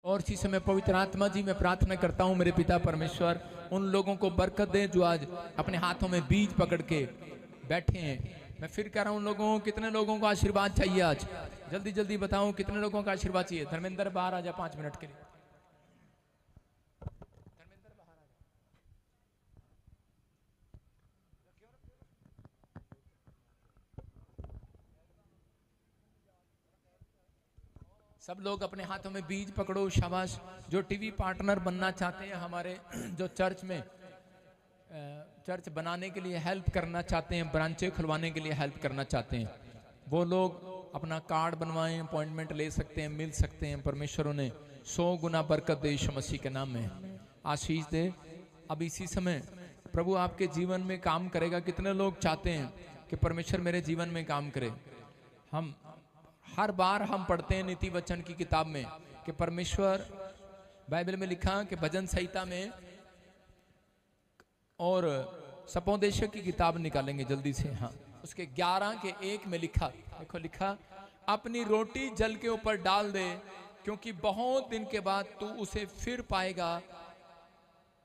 और इसी समय पवित्र आत्मा जी मैं प्रार्थना करता हूँ मेरे पिता परमेश्वर उन लोगों को बरकत दे जो आज अपने हाथों में बीज पकड़ के बैठे हैं। मैं फिर कह रहा हूँ लोगों कितने लोगों को आशीर्वाद चाहिए आज, जल्दी जल्दी बताऊं कितने लोगों का आशीर्वाद चाहिए। धर्मेंद्र बाहर आ जा 5 मिनट के लिए। धर्मेंद्र बाहर आ जा। सब लोग अपने हाथों में बीज पकड़ो, शाबाश। जो टीवी पार्टनर बनना चाहते हैं हमारे, जो चर्च में चर्च बनाने के लिए हेल्प करना चाहते हैं, ब्रांचें खुलवाने के लिए हेल्प करना चाहते हैं, वो लोग अपना कार्ड बनवाएं, अपॉइंटमेंट ले सकते हैं, मिल सकते हैं। परमेश्वर उन्हें 100 गुना बरकत दे यीशु मसीह के नाम में, आशीष दे। अब इसी समय प्रभु आपके जीवन में काम करेगा। कितने लोग चाहते हैं कि परमेश्वर मेरे जीवन में काम करे। हम हर बार हम पढ़ते हैं नीति वचन की किताब में कि परमेश्वर, बाइबल में लिखा कि भजन संहिता में और सपोदेशक की किताब निकालेंगे जल्दी से, हाँ, उसके 11 के 1 में लिखा, देखो लिखा, अपनी रोटी जल के ऊपर डाल दे क्योंकि बहुत दिन के बाद तू उसे फिर पाएगा,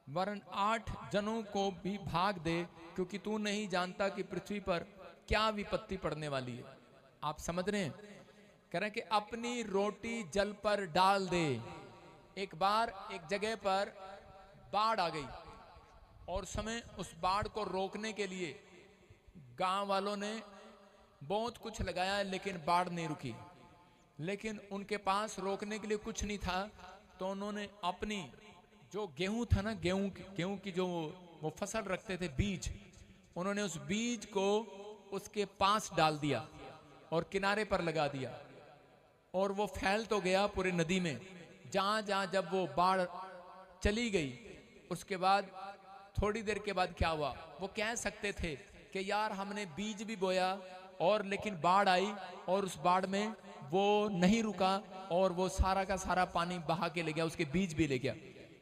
वरन 8 जनों को भी भाग दे क्योंकि तू नहीं जानता कि पृथ्वी पर क्या विपत्ति पड़ने वाली है। आप समझ रहे हैं? कह रहे हैं कि अपनी रोटी जल पर डाल दे। एक बार एक जगह पर बाढ़ आ गई और समय उस बाढ़ को रोकने के लिए गांव वालों ने बहुत कुछ लगाया लेकिन बाढ़ नहीं रुकी। लेकिन उनके पास रोकने के लिए कुछ नहीं था, तो उन्होंने अपनी जो गेहूं था ना, गेहूं की जो वो फसल रखते थे, बीज, उन्होंने उस बीज को उसके पास डाल दिया और किनारे पर लगा दिया और वो फैल तो गया पूरे नदी में। जहां जहां जब वो बाढ़ चली गई, उसके बाद थोड़ी देर के बाद क्या हुआ, वो कह सकते थे कि यार हमने बीज भी बोया और लेकिन बाढ़ आई और उस बाढ़ में वो नहीं रुका और वो सारा का सारा पानी बहा के ले गया, उसके बीज भी ले गया।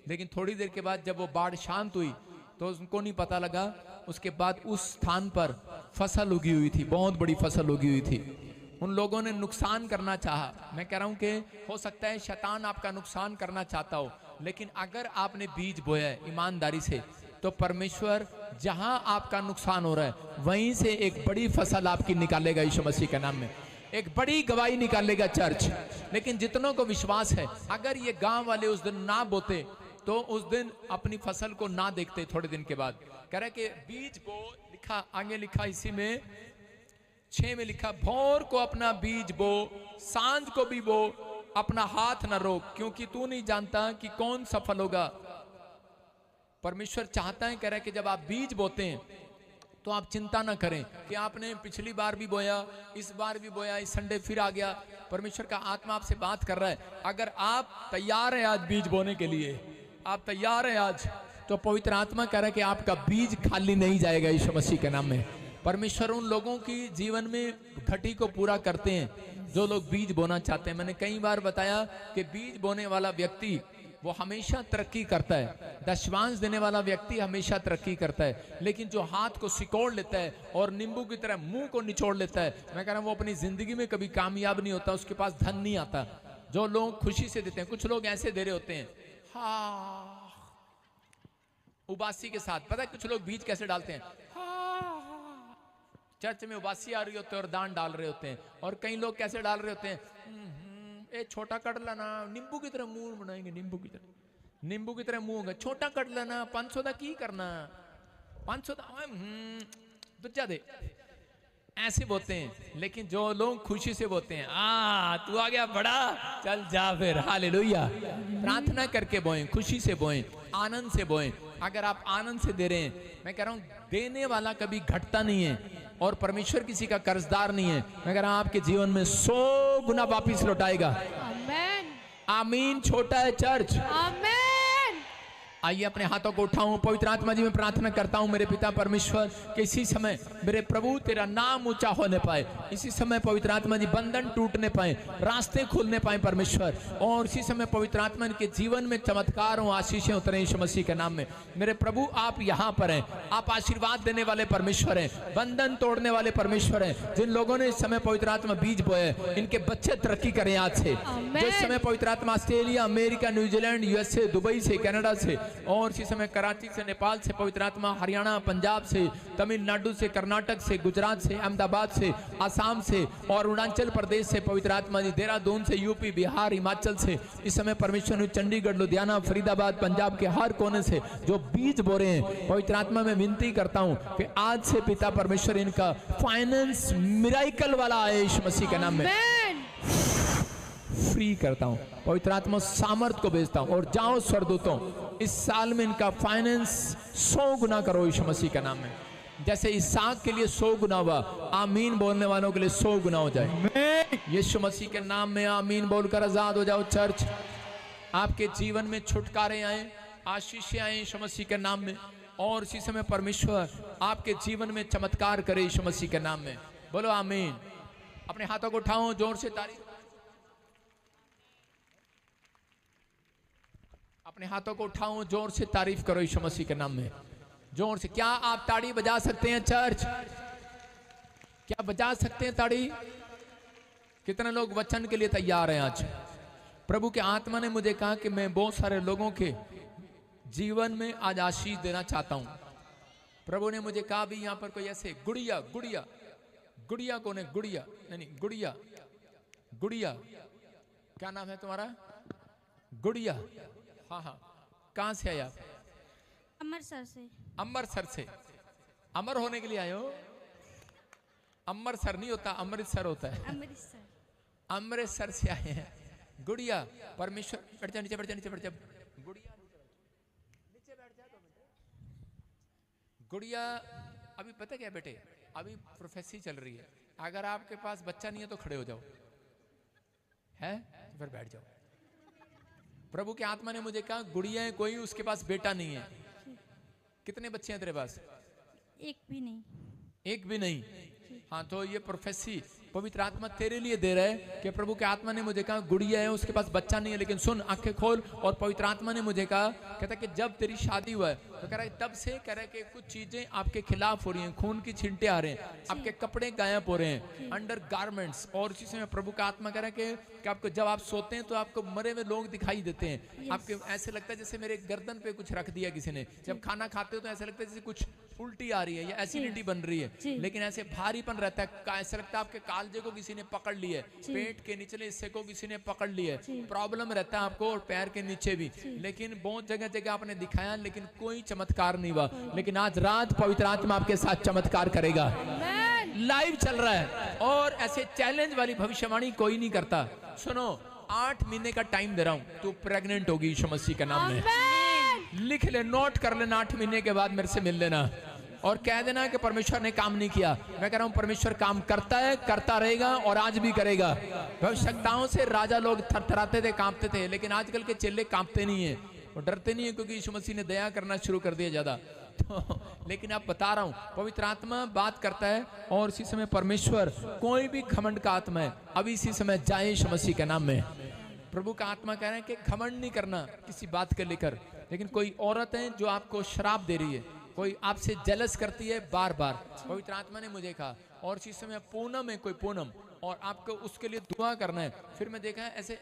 लेकिन थोड़ी देर के बाद जब वो बाढ़ शांत हुई तो उनको नहीं पता लगा, उसके बाद उस स्थान पर फसल उगी हुई थी, बहुत बड़ी फसल उगी हुई थी। उन लोगों ने नुकसान करना चाहा। मैं कह रहा हूं कि हो सकता है शैतान आपका नुकसान करना चाहता हो, लेकिन अगर आपने बीज बोया है ईमानदारी से तो परमेश्वर जहां आपका नुकसान हो रहा है वहीं से एक बड़ी फसल आपकी निकालेगा यीशु मसीह के नाम में, एक बड़ी गवाही निकालेगा चर्च। लेकिन जितनों को विश्वास है, अगर ये गांव वाले उस दिन ना बोते तो उस दिन अपनी फसल को ना देखते थोड़े दिन के बाद। कह रहे कि बीज बो, लिखा आगे, लिखा इसी में 6 में लिखा, भोर को अपना बीज बो, सांझ को भी बो, अपना हाथ न रोक क्योंकि तू नहीं जानता कि कौन सफल होगा। परमेश्वर चाहता है, कह रहा है कि जब आप बीज बोते हैं तो आप चिंता ना करें कि आपने पिछली बार भी बोया, इस बार भी बोया, इस संडे फिर आ गया। परमेश्वर का आत्मा आपसे बात कर रहा है, अगर आप तैयार हैं आज बीज बोने के लिए, आप तैयार हैं आज, तो पवित्र आत्मा कह रहा है कि आपका बीज खाली नहीं जाएगा यीशु मसीह के नाम में। परमेश्वर उन लोगों की जीवन में घटी को पूरा करते हैं जो लोग बीज बोना चाहते हैं। मैंने कई बार बताया कि बीज बोने वाला व्यक्ति वो हमेशा तरक्की करता है, दशवांश देने वाला व्यक्ति हमेशा तरक्की करता है, लेकिन जो हाथ को सिकोड़ लेता है और नींबू की तरह मुंह को निचोड़ लेता है, मैं कह रहा हूं वो अपनी जिंदगी में कभी कामयाब नहीं होता, उसके पास धन नहीं आता। जो लोग खुशी से देते हैं, कुछ लोग ऐसे दे रहे होते हैं, हाँ, उबासी के साथ। पता है कुछ लोग बीज कैसे डालते हैं? चर्च में उबासी आ रही होती है और दान डाल रहे होते हैं। और कई लोग कैसे डाल रहे होते हैं, ए छोटा कट लेना, नींबू की तरह मुंह बनाएंगे, नींबू की तरह मुंह होगा, छोटा कट लेना, 500 का की करना, 500 दूजा दे, ऐसे बोलते हैं। लेकिन जो लोग खुशी से बोलते हैं, तू आ गया बड़ा, चल जा फिर, हालेलुया, प्रार्थना करके बोएं, खुशी से बोएं, आनंद से बोएं। अगर आप आनंद से दे रहे हैं, मैं कह रहा हूं देने वाला कभी घटता नहीं है और परमेश्वर किसी का कर्जदार नहीं है। मैं कह रहा हूं आपके जीवन में 100 गुना वापिस लौटाएगा। आमीन। आमीन। छोटा है चर्च, आमीन। आइए अपने हाथों को उठाऊं। पवित्र आत्मा जी मैं प्रार्थना करता हूं मेरे पिता परमेश्वर कि इसी समय मेरे प्रभु तेरा नाम ऊंचा होने पाए। इसी समय पवित्र आत्मा जी बंधन टूटने पाए, रास्ते खुलने पाए परमेश्वर। और इसी समय पवित्र आत्मा के जीवन में चमत्कार हो, आशीषें उतरे यीशु मसीह के नाम में। मेरे प्रभु आप यहाँ पर हैं, आप आशीर्वाद देने वाले परमेश्वर हैं, बंधन तोड़ने वाले परमेश्वर हैं। जिन लोगों ने इस समय पवित्र आत्मा बीज बोए, इनके बच्चे तरक्की करें आज से। जो इस समय पवित्र आत्मा Australia, America, New Zealand, USA, Dubai से, कनाडा से और इसी समय कराची से, नेपाल से, पवित्र आत्मा हरियाणा, पंजाब से, तमिलनाडु से, कर्नाटक से, गुजरात से, अहमदाबाद से, आसाम से और अरुणाचल प्रदेश से, पवित्र आत्मा जी देहरादून से, यूपी, बिहार, हिमाचल से, इस समय परमेश्वर चंडीगढ़, लुधियाना, फरीदाबाद, पंजाब के हर कोने से जो बीज बो रहे हैं, पवित्र आत्मा में विनती करता हूं कि आज से पिता परमेश्वर इनका फाइनेंस मिराइकल वाला आए यीशु मसीह के नाम में। फ्री करता हूं, पवित्र आत्मा सामर्थ को भेजता हूं और जाओ स्वर्गदूतों, इस साल में इनका फाइनेंस 100 गुना करो यीशु मसीह के नाम में। जैसे इसहाक के लिए 100 गुना हुआ, आमीन बोलने वालों के लिए 100 गुना हो जाए यीशु मसीह के नाम में। आमीन बोलकर आजाद हो जाओ। चर्च आपके जीवन में छुटकारे आए, आशीषें आए यीशु मसीह के नाम में। और इसी समय परमेश्वर आपके जीवन में चमत्कार करे यीशु मसीह के नाम में। बोलो आमीन। अपने हाथों को उठाओ, जोर से तारीफ, अपने हाथों को उठाओ, जोर से तारीफ करो यीशु मसीह के नाम में। जोर से। क्या आप ताड़ी बजा सकते हैं चर्च? क्या बजा सकते हैं ताड़ी? कितने लोग वचन के लिए तैयार हैं आज? प्रभु के आत्मा ने मुझे कहा कि मैं बहुत सारे लोगों के जीवन में आज आशीष देना चाहता हूं। प्रभु ने मुझे कहा भी यहां पर कोई ऐसे गुड़िया, गुड़िया, गुड़िया कौन है? गुड़िया नहीं, गुड़िया, गुड़िया क्या नाम है तुम्हारा? गुड़िया। हाँ हाँ, कहां से आए आप? अमृतसर से। अमृतसर से। अमर होने के लिए आए हो? अमृतसर नहीं होता, अमृतसर होता है। अमृतसर। अमृतसर से आए हैं। गुड़िया, परमेश्वर, बैठ जा नीचे, बैठ जा नीचे, बैठ जा। गुड़िया नीचे बैठ जा। गुड़िया अभी पता क्या बेटे, अभी प्रोफेसी चल रही है। अगर आपके पास बच्चा नहीं है तो खड़े हो जाओ, है तो फिर बैठ जाओ। प्रभु के आत्मा ने मुझे कहा गुड़िया है कोई, उसके पास बेटा नहीं है। कितने बच्चे हैं तेरे पास? एक भी नहीं। एक भी नहीं? हाँ, तो ये प्रोफेसी पवित्र आत्मा तेरे लिए दे रहा है कि प्रभु के आत्मा ने मुझे कहा गुड़िया है, उसके पास बच्चा नहीं है। लेकिन सुन, आंखें खोल। और पवित्र आत्मा ने मुझे कहा, कहता कि जब तेरी शादी हुआ है तो कह रहा है तब से कह रहा है कि कुछ चीजें आपके खिलाफ हो रही हैं, खून की छींटे आ रहे हैं, आपके कपड़े गायब हो रहे हैं, अंडर गारमेंट्स। और उसी समय प्रभु का आत्मा कह रहा है कि आपको जब आप सोते हैं तो आपको मरे हुए लोग दिखाई देते हैं। आपके ऐसे लगता है जैसे मेरे गर्दन पे कुछ रख दिया किसी ने। जब खाना खाते हो तो ऐसा लगता है जैसे कुछ उल्टी आ रही है या एसिडिटी बन रही है, लेकिन ऐसे भारीपन रहता है। ऐसा लगता है आपके कालजे को किसी ने पकड़ लिया है, पेट के निचले हिस्से को किसी ने पकड़ लिया है। प्रॉब्लम रहता है आपको और पैर के नीचे भी। लेकिन बहुत जगह जगह आपने दिखाया लेकिन कोई चमत्कार नहीं हुआ। लेकिन आज रात पवित्र आत्मा आपके साथ चमत्कार करेगा। लाइव चल रहा है और ऐसे चैलेंज वाली भविष्यवाणी कोई नहीं करता। सुनो, 8 महीने का टाइम दे रहा हूं, तू प्रेग्नेंट होगी यीशु मसीह के नाम में। लिख ले, नोट कर लेना, 8 महीने के बाद मेरे से मिल लेना और कह देना कि परमेश्वर ने काम नहीं किया। मैं कह रहा हूं परमेश्वर काम करता है, करता रहेगा और आज भी करेगा। भविष्यताओं से राजा लोग थरथराते थे, कांपते थे, लेकिन आजकल के चेले कांपते नहीं है, वो डरते नहीं है, क्योंकि यीशु मसीह ने दया करना शुरू कर दिया ज्यादा। तो लेकिन आप बता रहा हूं, पवित्र आत्मा बात करता है और इसी समय परमेश्वर, कोई भी घमंड का आत्मा है अभी इसी समय जाए यीशु मसीह के नाम में। प्रभु का आत्मा कह रहे हैं कि घमंड नहीं करना किसी बात के लेकर। लेकिन कोई औरत है जो आपको श्राप दे रही है, कोई आपसे जेलस करती है बार बार, पवित्र आत्मा ने मुझे कहा। और इसी समय पूनम है, कोई पूनम, और आपको उसके लिए दुआ करना है। फिर मैं देखा ऐसे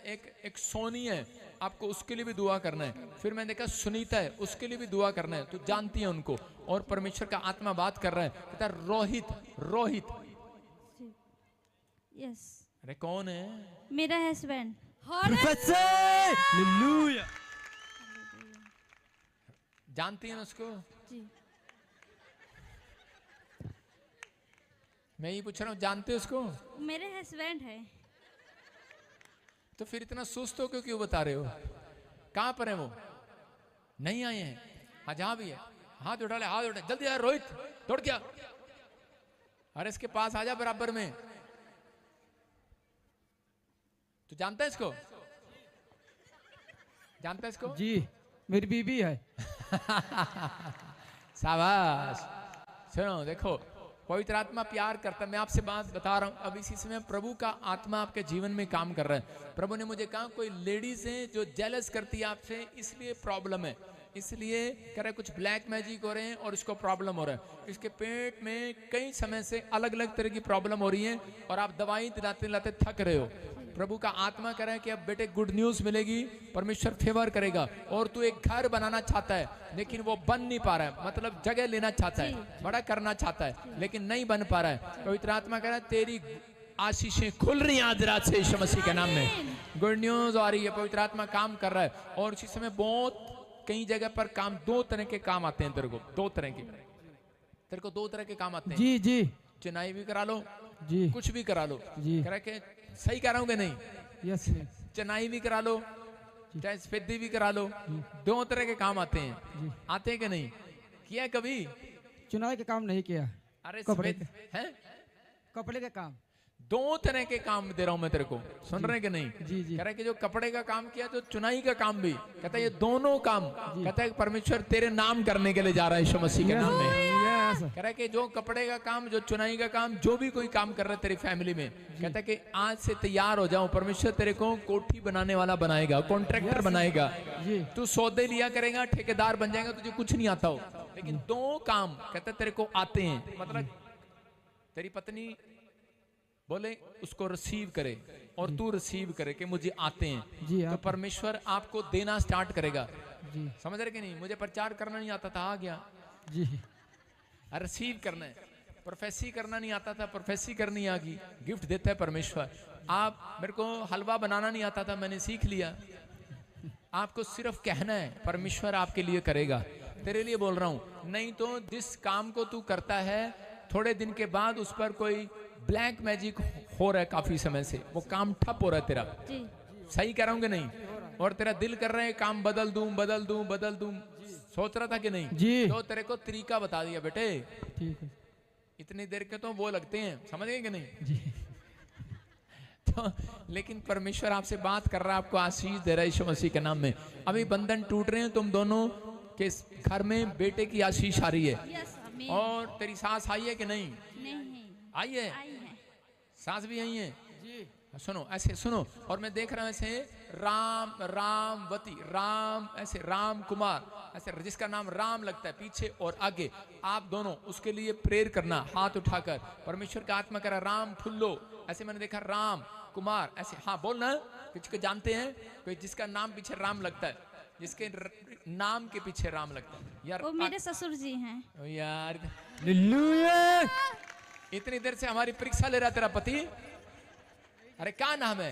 एक सोनी है, आपको उसके लिए भी दुआ करना है। फिर मैं देखा सुनीता है, उसके लिए भी दुआ करना है। तो जानती है उनको। और परमेश्वर का आत्मा बात कर रहा है, कहता रोहित, रोहित। यस। अरे कौन है? मेरा हस्बैंड। जानती है ना उसको? जी। मैं ये पूछ रहा हूँ, जानते हो उसको? मेरे हस्बैंड है। तो फिर इतना सुस्त हो क्यों बता रहे हो? कहां पर है वो? नहीं आए हैं? हाँ, जहां भी है हाथ उठा ले, हाथ उठा जल्दी यार। रोहित दौड़ गया, अरे इसके पास आ जा बराबर में। तो जानता है इसको? जानता है इसको? जी, मेरी बीबी है। शाबाश। सुनो देखो, पवित्र आत्मा प्यार करता है। मैं आपसे बात बता रहा हूँ, अब इसी समय प्रभु का आत्मा आपके जीवन में काम कर रहा है। प्रभु ने मुझे कहा कोई लेडीज है जो जेलस करती है आपसे, इसलिए प्रॉब्लम है, इसलिए कह रहे कुछ ब्लैक मैजिक हो रहे हैं और इसको प्रॉब्लम हो रहा है। इसके पेट में कई समय से अलग अलग तरह की प्रॉब्लम हो रही है और आप दवाई दिलाते दिलाते थक रहे हो। प्रभु का आत्मा कह रहा है कि अब बेटे गुड न्यूज मिलेगी, परमेश्वर फेवर करेगा। और तू एक घर बनाना चाहता है लेकिन वो बन नहीं पा रहा है, मतलब जगह लेना चाहता है, बड़ा करना चाहता है लेकिन नहीं बन पा रहा है। पवित्र आत्मा कह रहा है तेरी आशीषें खुल रही हैं आज रात से यीशु मसीह के नाम में। गुड न्यूज आ रही है, पवित्र आत्मा काम कर रहा है। और इसी समय बहुत कई जगह पर काम, दो तरह के काम आते हैं तेरे को, दो तरह के, तेरे को दो तरह के काम आते हैं। जी जी चुनाई भी करा लो जी कुछ भी करा लो जी। कह रहा के सही कह रहा हूं कि नहीं? यस चुनाई भी करा लो चाहे सफेदी भी करा लो, दो तरह के काम आते हैं। आते हैं कि नहीं? किया कभी? चुनाव के काम नहीं किया। अरे कपड़े सफेद है, कपड़े का काम। दो तरह के काम दे रहा हूं मैं तेरे को, सुन रहे कि नहीं? जी जी कह रहा है कि जो कपड़े का काम किया तो चुनाई का काम भी, कहता है ये दोनों काम, कहता है परमेश्वर तेरे नाम करने के लिए जा रहा है यीशु मसीह के नाम में। यस कह रहा है कि जो कपड़े का काम, जो चुनाई का काम, जो भी कोई काम कर रहा है तेरी फैमिली में, कहता है कि आज से तैयार हो जाओ, परमेश्वर तेरे को कोठी बनाने वाला बनाएगा, कॉन्ट्रैक्टर बनाएगा। जी तू सौदे लिया करेगा, ठेकेदार बन जाएगा, तुझे कुछ नहीं आता हो, लेकिन दो काम कहता है तेरे को आते हैं। मतलब तेरी पत्नी बोले उसको रिसीव करे और तू रिसीव करे कि मुझे आते हैं, जी, तो आप- परमेश्वर आपको देना स्टार्ट करेगा। जी समझ रहे कि नहीं? मुझे प्रचार करना नहीं आता था, आ गया। जी रिसीव करना है, प्रोफेसी करना नहीं आता था, प्रोफेसी करनी आ गई। गिफ्ट देता है परमेश्वर। आप, मेरे को हलवा बनाना नहीं आता था, मैंने सीख लिया। आपको सिर्फ कहना है, परमेश्वर आपके लिए करेगा। तेरे लिए बोल रहा हूं, नहीं तो जिस काम को तू करता है थोड़े दिन के बाद उस पर कोई ब्लैक मैजिक हो रहा है, काफी समय से वो काम ठप हो रहा है तेरा। जी सही कह रहा हूं कि नहीं? और तेरा दिल कर रहा है काम बदल दूं बदल दूं बदल दूं, सोच रहा था कि नहीं? जी तो तेरे को तरीका बता दिया बेटे, ठीक है इतनी देर के तो वो लगते हैं, समझ गए कि नहीं? जी तो लेकिन परमेश्वर आपसे बात कर रहा है, आपको आशीष दे रहा है यीशु मसीह के नाम में। अभी बंधन टूट रहे हैं तुम दोनों के, घर में बेटे की आशीष आ रही है। यस आमीन। और तेरी सास आई है कि नहीं? नहीं आई है, आई है। सास भी आई है। जी सुनो ऐसे सुनो, और मैं देख रहा हूं ऐसे राम, रामवती, राम, ऐसे राम कुमार, ऐसे जिसका नाम राम लगता है पीछे और आगे, आप दोनों उसके लिए प्रेयर करना हाथ उठाकर। परमेश्वर का आत्मा कह रहा राम फुल्लो, ऐसे मैंने देखा राम कुमार, ऐसे हाँ बोलना। किसको जानते हैं? कोई जिसका नाम पीछे राम लगता है, जिसके नाम के पीछे राम लगता है यार। वो मेरे ससुर जी हैं। यार हालेलुया इतनी देर से हमारी परीक्षा ले रहा तेरा पति। अरे क्या नाम है?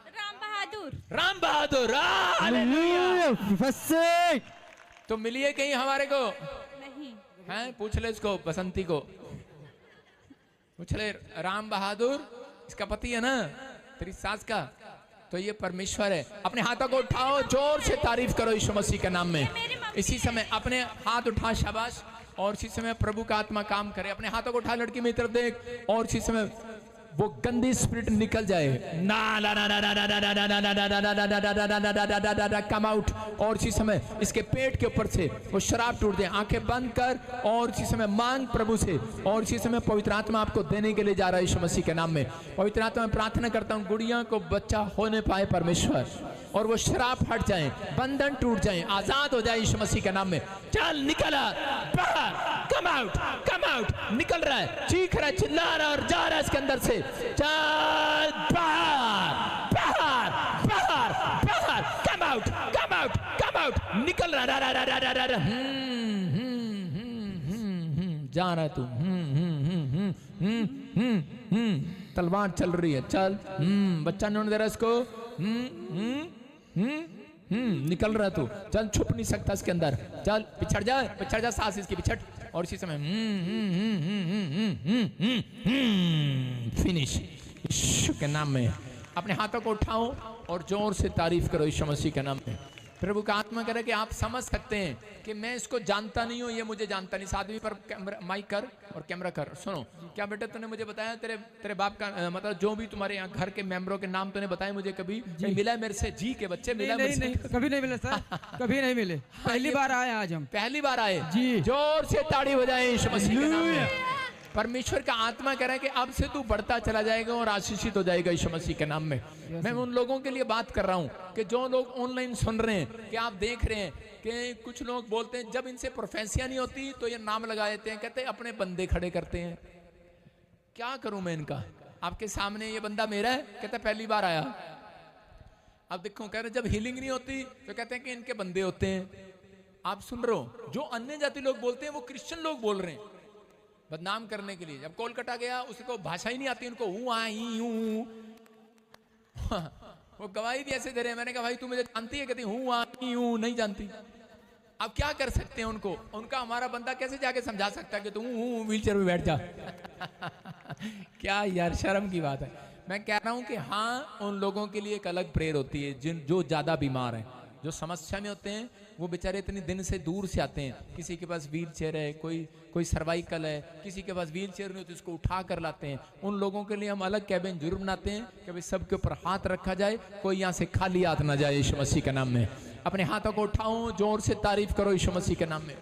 राम बहादुर। राम बहादुर। हालेलुया फसे तो मिलिए कहीं हमारे को नहीं हैं? पूछ ले इसको, बसंती को पूछ ले। राम बहादुर इसका पति है ना, तेरी सास का। तो ये परमेश्वर है। अपने हाथों को उठाओ, जोर से तारीफ करो यीशु मसीह के नाम में। इसी समय अपने हाथ उठा, शाबाश। और इसी समय प्रभु का आत्मा काम करे। अपने हाथों को उठा, लड़की मेरी तरफ देख, और इसी समय वो गंदी स्पिरिट निकल जाए ना ना ना ना ना ना ना ना ना ना ना, कम आउट। और इसी समय इसके पेट के ऊपर से वो शराब टूट जाए। आंखें बंद कर और इसी समय मांग प्रभु से। और इसी समय पवित्र आत्मा आपको देने के लिए जा रहा है यीशु मसीह के नाम में। पवित्र आत्मा में प्रार्थना करता हूँ गुड़िया को बच्चा होने पाए परमेश्वर, और वो शराब हट जाए, बंधन टूट जाए, आजाद हो जाए यीशु मसीह के नाम में। चल निकल बाहर, कम आउट, कम आउट। निकल रहा है, चीख रहा है, चिल्ला रहा है और जा रहा है इसके अंदर से। चल बाहर, बाहर, बाहर, बाहर, come out, come out, come out. निकल रहा जा रहा है तू। तलवार चल रही है, चल। बच्चा नहीं होने दे रहा इसको। निकल रहा तू, चल। छुप नहीं सकता इसके अंदर, चल। पिछड़ जा, पिछड़ जा, सांस इसकी पिछड़। और इसी समय फिनिश यीशु के नाम में। अपने हाथों को उठाओ और जोर से तारीफ करो यीशु मसीह के नाम में। प्रभु का आत्मा करे कि आप समझ सकते हैं कि मैं इसको जानता नहीं हूँ, ये मुझे जानता नहीं। साधवी पर माइक कर और कैमरा कर। सुनो, क्या बेटा तूने मुझे बताया तेरे बाप का मतलब जो भी तुम्हारे यहाँ घर के मेंबरों के नाम तूने बताए मुझे कभी मिला है मेरे से? जी के बच्चे मिला नहीं, नहीं, कभी नहीं मिले सर, कभी नहीं मिले। पहली बार आए आज हम। पहली बार आए जी। जोर से ताड़ी बजाएं यीशु मसीह के नाम में। परमेश्वर का आत्मा कह रहा है कि अब से तू बढ़ता चला जाएगा और आशीषित हो जाएगा यीशु मसीह के नाम में। मैं उन लोगों के लिए बात कर रहा हूं कि जो लोग ऑनलाइन सुन रहे हैं, कि आप देख रहे हैं कि कुछ लोग बोलते हैं जब इनसे प्रोफेसियां नहीं होती तो ये नाम लगा देते हैं, कहते हैं अपने बंदे खड़े करते हैं। क्या करूं मैं इनका? आपके सामने ये बंदा मेरा है, कहता पहली बार आया। अब देखो कह रहे जब हीलिंग नहीं होती तो कहते हैं कि इनके बंदे होते हैं। आप सुन रहे हो, जो अन्य जाति लोग बोलते हैं वो क्रिश्चियन लोग बोल रहे हैं बदनाम करने के लिए। जब कोलकाता गया उसको भाषा ही नहीं आती, उनको वो गवाही भी ऐसे दे रहे हैं। मैंने कहा भाई तू मुझे जानती है? कहती हूँ नहीं जानती। अब क्या कर सकते हैं उनको? उनका हमारा बंदा कैसे जाके समझा सकता है कि तू व्हील चेयर में बैठ जा? क्या यार शर्म की बात है। मैं कह रहा हूं कि हाँ, उन लोगों के लिए एक अलग प्रेयर होती है जो ज्यादा बीमार हैं, जो समस्या में होते हैं। वो बेचारे इतने दिन से दूर से आते हैं। किसी के पास व्हील चेयर है, कोई सर्वाइकल है, किसी के पास व्हील चेयर नहीं होती, उसको उठा कर लाते हैं। उन लोगों के लिए हम अलग कैबिन जरूर बनाते हैं कि भाई सबके ऊपर हाथ रखा जाए, कोई यहाँ से खाली हाथ ना जाए यीशु मसीह के नाम में। अपने हाथों को उठाओ, जोर से तारीफ करो यीशु मसीह के नाम में।